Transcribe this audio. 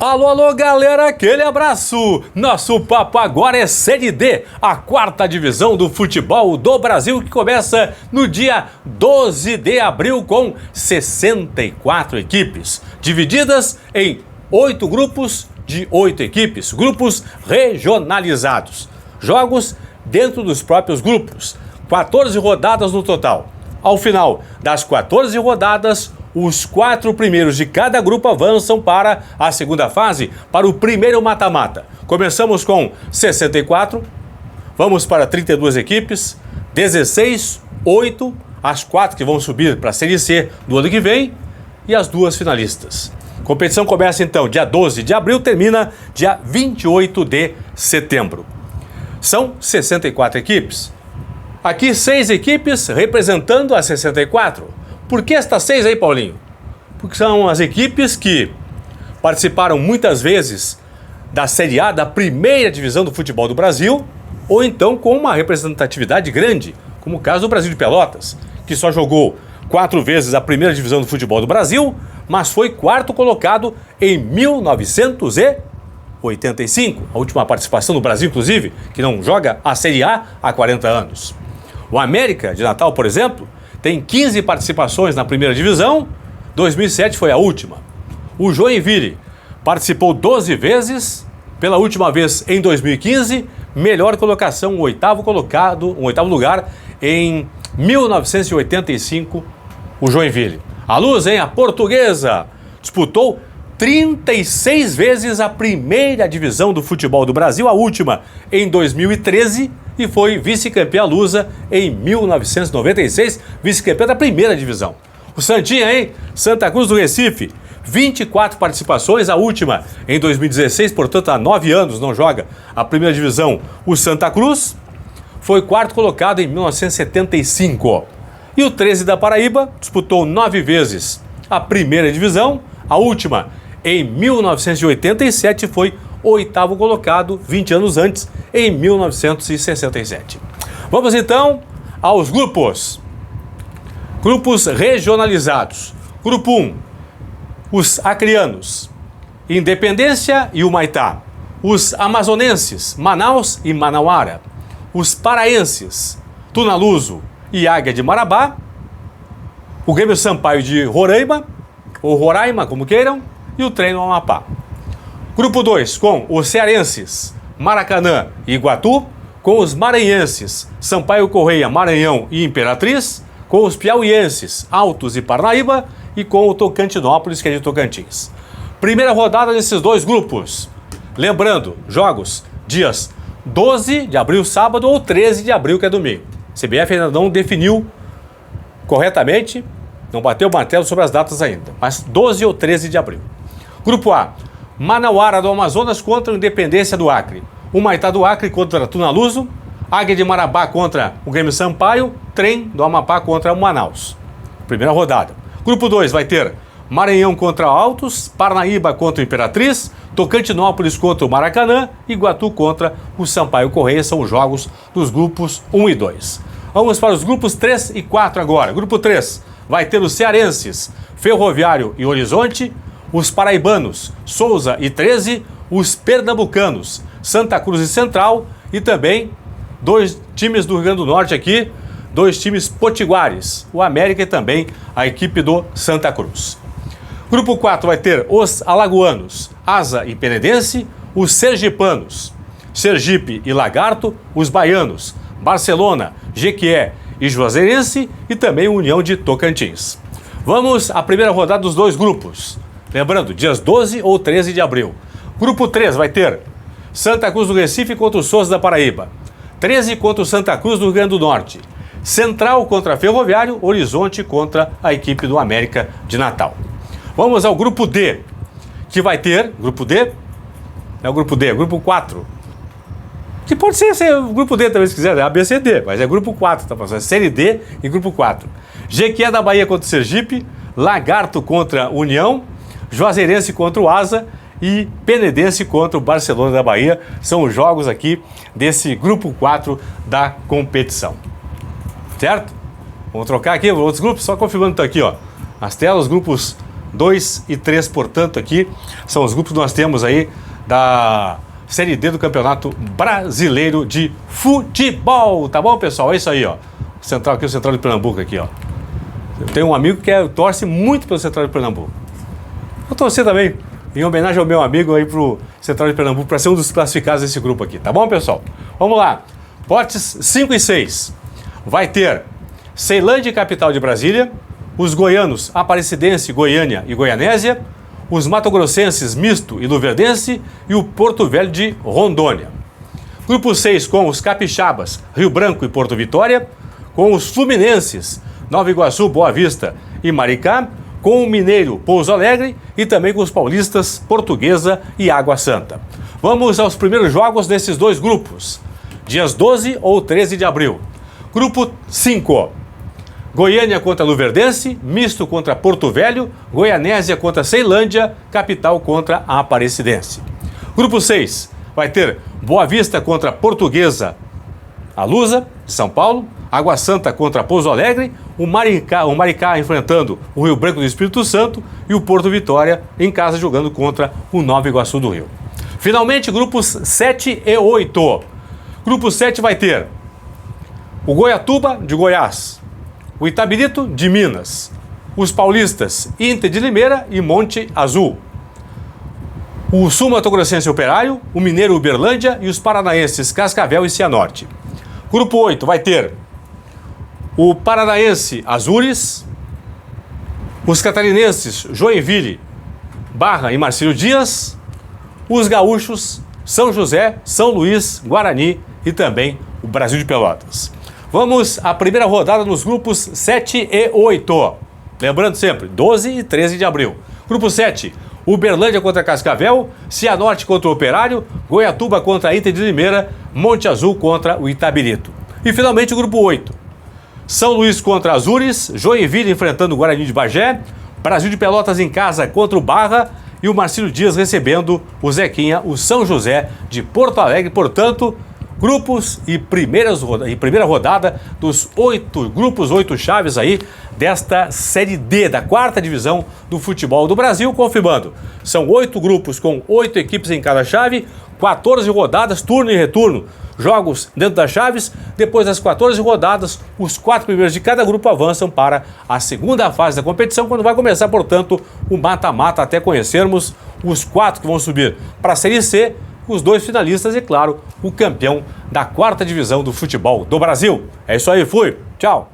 Alô, alô, galera, aquele abraço! Nosso papo agora é Série D, a quarta divisão do futebol do Brasil, que começa no dia 12 de abril com 64 equipes, divididas em 8 grupos de 8 equipes, grupos regionalizados. Jogos dentro dos próprios grupos, 14 rodadas no total. Ao final das 14 rodadas, os 4 primeiros de cada grupo avançam para a segunda fase, para o primeiro mata-mata. Começamos com 64, vamos para 32 equipes, 16, 8, as 4 que vão subir para a Série C do ano que vem e as 2 finalistas. A competição começa então dia 12 de abril, termina dia 28 de setembro. São 64 equipes. Aqui 6 equipes representando as 64. Por que estas 6 aí, Paulinho? Porque são as equipes que participaram muitas vezes da Série A, da primeira divisão do futebol do Brasil, ou então com uma representatividade grande, como o caso do Brasil de Pelotas, que só jogou 4 vezes a primeira divisão do futebol do Brasil, mas foi quarto colocado em 1985, a última participação do Brasil, inclusive, que não joga a Série A há 40 anos. O América de Natal, por exemplo, tem 15 participações na primeira divisão, 2007 foi a última. O Joinville participou 12 vezes, pela última vez em 2015, melhor colocação, um oitavo lugar em 1985, o Joinville. A Luz, a Portuguesa, disputou 36 vezes a primeira divisão do futebol do Brasil, a última em 2013, e foi vice-campeã lusa em 1996, vice-campeã da primeira divisão. O Santinha, Santa Cruz do Recife, 24 participações, a última em 2016, portanto há 9 anos não joga a primeira divisão. O Santa Cruz foi quarto colocado em 1975. E o 13 da Paraíba disputou 9 vezes a primeira divisão, a última em 1987 foi oitavo colocado 20 anos antes, em 1967. Vamos então aos grupos. Grupos regionalizados. Grupo 1, os acreanos, Independência e Humaitá. Os amazonenses, Manaus e Manauara. Os paraenses, Tunaluso e Águia de Marabá. O Grêmio Sampaio de Roraima, ou Roraima, como queiram, e o Treino Amapá. Grupo 2, com os cearenses, Maracanã e Iguatu, com os maranhenses, Sampaio Correia, Maranhão e Imperatriz, com os piauienses, Altos e Parnaíba, e com o Tocantinópolis, que é de Tocantins. Primeira rodada desses 2 grupos. Lembrando, jogos dias 12 de abril, sábado, ou 13 de abril, que é domingo. A CBF ainda não definiu corretamente, não bateu o martelo sobre as datas ainda, mas 12 ou 13 de abril. Grupo A, Manauara do Amazonas contra a Independência do Acre. Humaitá do Acre contra Tunaluso. Águia de Marabá contra o Grêmio Sampaio. Trem do Amapá contra o Manaus. Primeira rodada. Grupo 2 vai ter Maranhão contra Altos, Parnaíba contra o Imperatriz, Tocantinópolis contra o Maracanã, Iguatu contra o Sampaio Correia. São os jogos dos grupos 1 e 2. Vamos para os grupos 3 e 4 agora. Grupo 3 vai ter os cearenses, Ferroviário e Horizonte, os paraibanos, Souza e 13, os pernambucanos, Santa Cruz e Central, e também 2 times do Rio Grande do Norte aqui, 2 times potiguares, o América e também a equipe do Santa Cruz. Grupo 4 vai ter os alagoanos, Asa e Penedense, os sergipanos, Sergipe e Lagarto, os baianos, Barcelona, Jequié e Juazeirense, e também União de Tocantins. Vamos à primeira rodada dos 2 grupos. Lembrando, dias 12 ou 13 de abril. Grupo 3 vai ter Santa Cruz do Recife contra o Souza da Paraíba. 13 contra o Santa Cruz do Rio Grande do Norte. Central contra Ferroviário, Horizonte contra a equipe do América de Natal. Vamos ao grupo D, que vai ter, grupo D, é o grupo D, grupo 4. Que pode ser o grupo D também se quiser, é ABCD, mas é grupo 4, tá passando, é Série D e grupo 4. Jequié da Bahia contra o Sergipe, Lagarto contra União, Juazeirense contra o Asa e Penedense contra o Barcelona da Bahia. São os jogos aqui desse grupo 4 da competição. Certo? Vamos trocar aqui outros grupos, só confirmando aqui, ó. Nas telas, os grupos 2 e 3, portanto, aqui são os grupos que nós temos aí da Série D do Campeonato Brasileiro de Futebol. Tá bom, pessoal? É isso aí, ó. Central aqui, o Central de Pernambuco aqui, ó. Eu tenho um amigo que torce muito pelo Central de Pernambuco. Eu torci também, em homenagem ao meu amigo aí pro Central de Pernambuco, para ser um dos classificados desse grupo aqui. Tá bom, pessoal? Vamos lá. Potes 5 e 6. Vai ter Ceilândia, capital de Brasília, os goianos Aparecidense, Goiânia e Goianésia, os matogrossenses Misto e Luverdense e o Porto Velho de Rondônia. Grupo 6 com os capixabas Rio Branco e Porto Vitória, com os fluminenses Nova Iguaçu, Boa Vista e Maricá, com o mineiro Pouso Alegre e também com os paulistas Portuguesa e Água Santa. Vamos aos primeiros jogos desses dois grupos, dias 12 ou 13 de abril. Grupo 5. Goiânia contra Luverdense, Misto contra Porto Velho, Goianésia contra Ceilândia, capital contra a Aparecidense. Grupo 6 vai ter Boa Vista contra Portuguesa, a Lusa, de São Paulo, Água Santa contra Pouso Alegre, o Maricá enfrentando o Rio Branco do Espírito Santo e o Porto Vitória em casa jogando contra o Nova Iguaçu do Rio. Finalmente, grupos 7 e 8. Grupo 7 vai ter o Goiatuba de Goiás, o Itabirito de Minas, os paulistas Inter de Limeira e Monte Azul, o Sul Mato-Grossense Operário, o mineiro Uberlândia e os paranaenses Cascavel e Cianorte. Grupo 8 vai ter o paranaense Azures, os catarinenses Joinville, Barra e Marcílio Dias, os gaúchos São José, São Luís, Guarani e também o Brasil de Pelotas. Vamos à primeira rodada nos grupos 7 e 8. Lembrando sempre, 12 e 13 de abril. Grupo 7, Uberlândia contra Cascavel, Cianorte contra o Operário, Goiatuba contra a Inter de Limeira, Monte Azul contra o Itabirito. E finalmente o grupo 8. São Luís contra Azures, Joinville enfrentando o Guarani de Bagé, Brasil de Pelotas em casa contra o Barra e o Marcílio Dias recebendo o Zequinha, o São José de Porto Alegre. Portanto, grupos e primeira rodada dos 8 grupos, 8 chaves aí desta Série D, da 4ª divisão do futebol do Brasil, confirmando. São 8 grupos com 8 equipes em cada chave, 14 rodadas, turno e retorno, jogos dentro das chaves. Depois das 14 rodadas, os 4 primeiros de cada grupo avançam para a segunda fase da competição, quando vai começar, portanto, o mata-mata, até conhecermos os 4 que vão subir para a Série C, os 2 finalistas e, claro, o campeão da 4ª divisão do futebol do Brasil. É isso aí, fui, tchau!